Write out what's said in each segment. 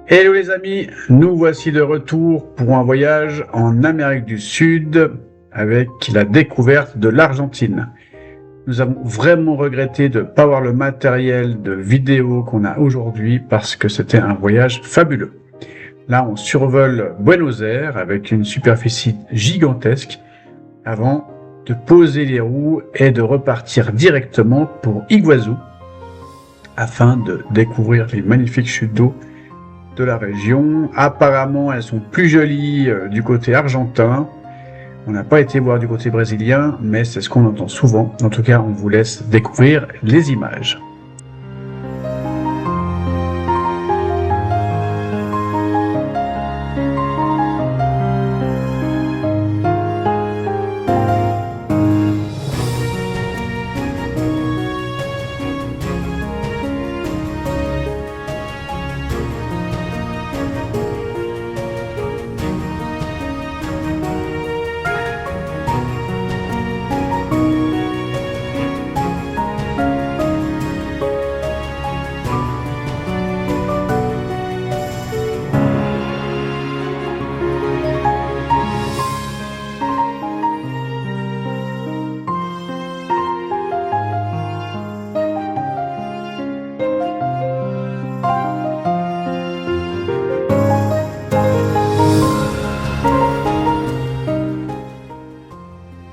Hello les amis, nous voici de retour pour un voyage en Amérique du Sud avec la découverte de l'Argentine. Nous avons vraiment regretté de ne pas avoir le matériel de vidéo qu'on a aujourd'hui parce que c'était un voyage fabuleux. Là, on survole Buenos Aires avec une superficie gigantesque avant de poser les roues et de repartir directement pour Iguazú afin de découvrir les magnifiques chutes d'eau de la région. Apparemment, elles sont plus jolies du côté argentin. On n'a pas été voir du côté brésilien, mais c'est ce qu'on entend souvent. En tout cas, on vous laisse découvrir les images.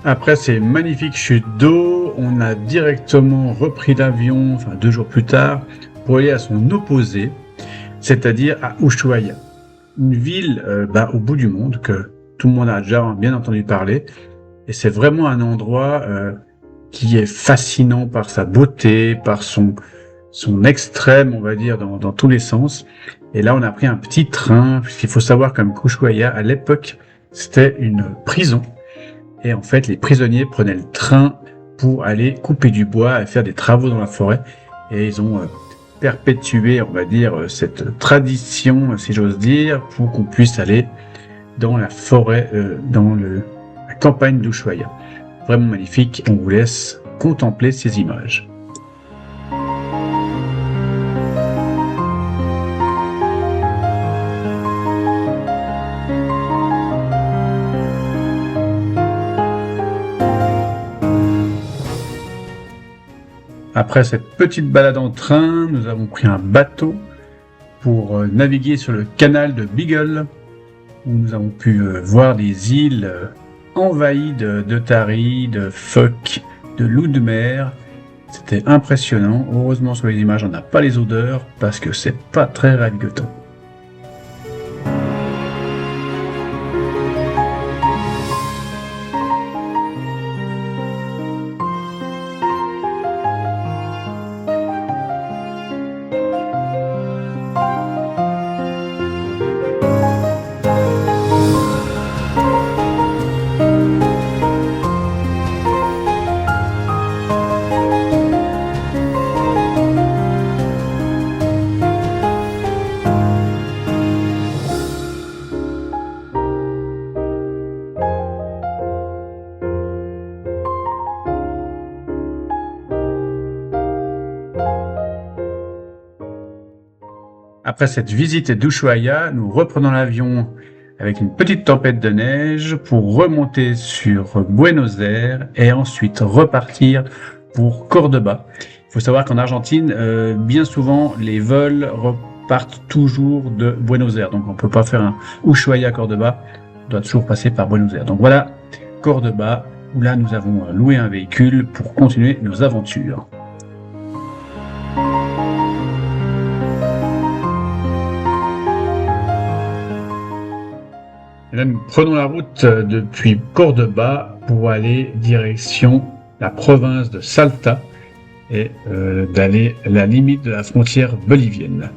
Après ces magnifiques chutes d'eau, on a directement repris l'avion, 2 jours plus tard, pour aller à son opposé, c'est-à-dire à Ushuaia, une ville au bout du monde que tout le monde a déjà bien entendu parler, et c'est vraiment un endroit qui est fascinant par sa beauté, par son extrême, on va dire, dans tous les sens. Et là, on a pris un petit train, puisqu'il faut savoir comme qu'Ushuaia, à l'époque, c'était une prison. Et en fait, les prisonniers prenaient le train pour aller couper du bois et faire des travaux dans la forêt. Et ils ont perpétué, on va dire, cette tradition, si j'ose dire, pour qu'on puisse aller dans la forêt, la campagne d'Ushuaia. Vraiment magnifique. On vous laisse contempler ces images. Après cette petite balade en train, nous avons pris un bateau pour naviguer sur le canal de Beagle, où nous avons pu voir des îles envahies de taris, de phoques, de loups de mer. C'était impressionnant. Heureusement sur les images on n'a pas les odeurs parce que c'est pas très ragoûtant. Après cette visite d'Ushuaia, nous reprenons l'avion avec une petite tempête de neige pour remonter sur Buenos Aires et ensuite repartir pour Cordoba. Il faut savoir qu'en Argentine, bien souvent, les vols repartent toujours de Buenos Aires. Donc on ne peut pas faire un Ushuaia-Cordoba, on doit toujours passer par Buenos Aires. Donc voilà, Cordoba, où là nous avons loué un véhicule pour continuer nos aventures. Et là, nous prenons la route depuis Cordoba pour aller direction la province de Salta et d'aller à la limite de la frontière bolivienne.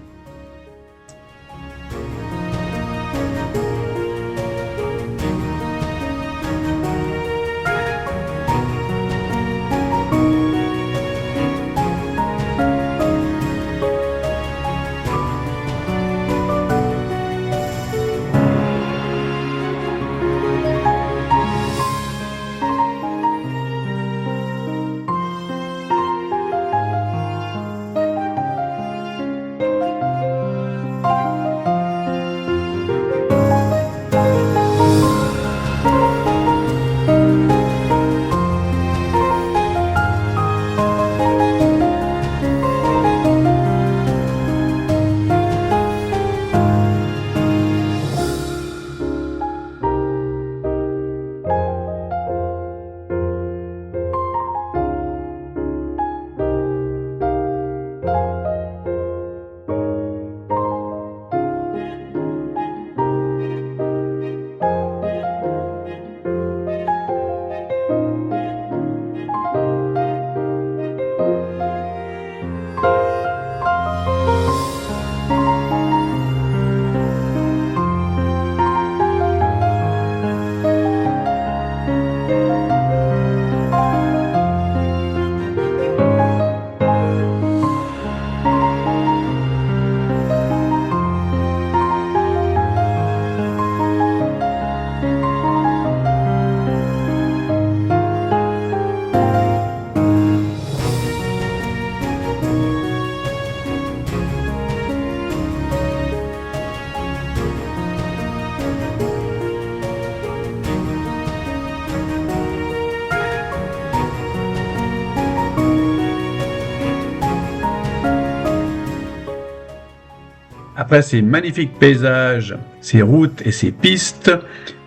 Après ces magnifiques paysages, ces routes et ces pistes,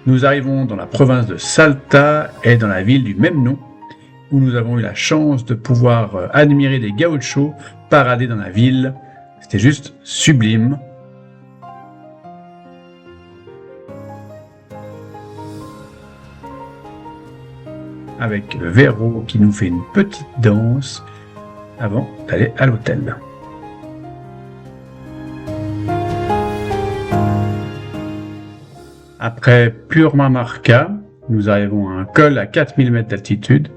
nous arrivons dans la province de Salta et dans la ville du même nom, où nous avons eu la chance de pouvoir admirer des gauchos parader dans la ville. C'était juste sublime. Avec Véro qui nous fait une petite danse avant d'aller à l'hôtel. Après Purmamarca, nous arrivons à un col à 4000 mètres d'altitude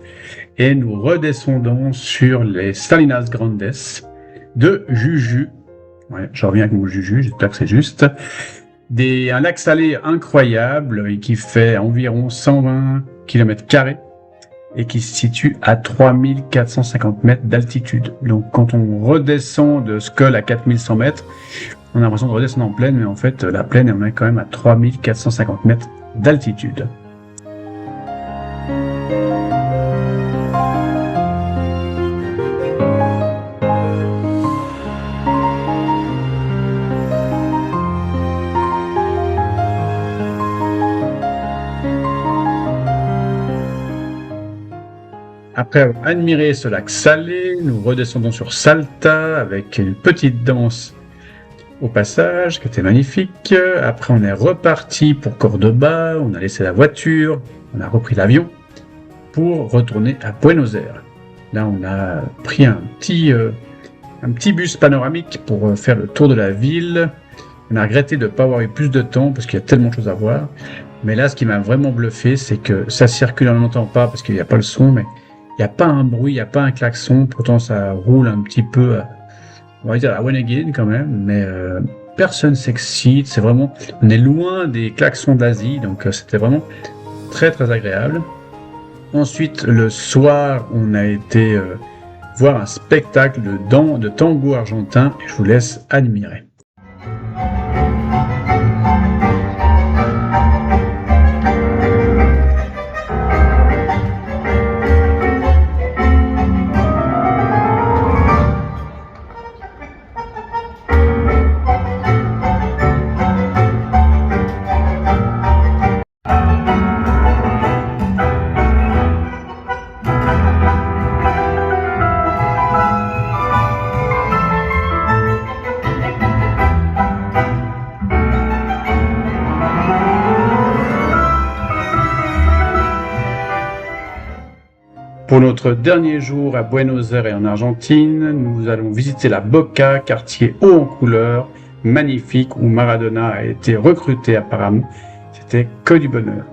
et nous redescendons sur les Salinas Grandes de Juju. Ouais, je reviens avec mon Juju, j'espère que c'est juste. Un lac salé incroyable et qui fait environ 120 km² et qui se situe à 3450 mètres d'altitude. Donc quand on redescend de ce col à 4100 mètres, on a l'impression de redescendre en plaine, mais en fait la plaine on est quand même à 3450 mètres d'altitude. Après avoir admiré ce lac salé, nous redescendons sur Salta avec une petite danse au passage qui était magnifique. Après on est reparti pour Cordoba, on a laissé la voiture, on a repris l'avion pour retourner à Buenos Aires. Là on a pris un petit bus panoramique pour faire le tour de la ville. On a regretté de ne pas avoir eu plus de temps parce qu'il y a tellement de choses à voir. Mais là ce qui m'a vraiment bluffé, c'est que ça circule, on n'entend pas parce qu'il n'y a pas le son, mais il n'y a pas un bruit, il n'y a pas un klaxon, pourtant ça roule un petit peu, on va dire à Wenegin quand même, mais personne s'excite, c'est vraiment, on est loin des klaxons d'Asie, donc c'était vraiment très très agréable. Ensuite, le soir, on a été voir un spectacle de tango argentin, et je vous laisse admirer. Pour notre dernier jour à Buenos Aires et en Argentine, nous allons visiter la Boca, quartier haut en couleur, magnifique, où Maradona a été recruté apparemment. C'était que du bonheur.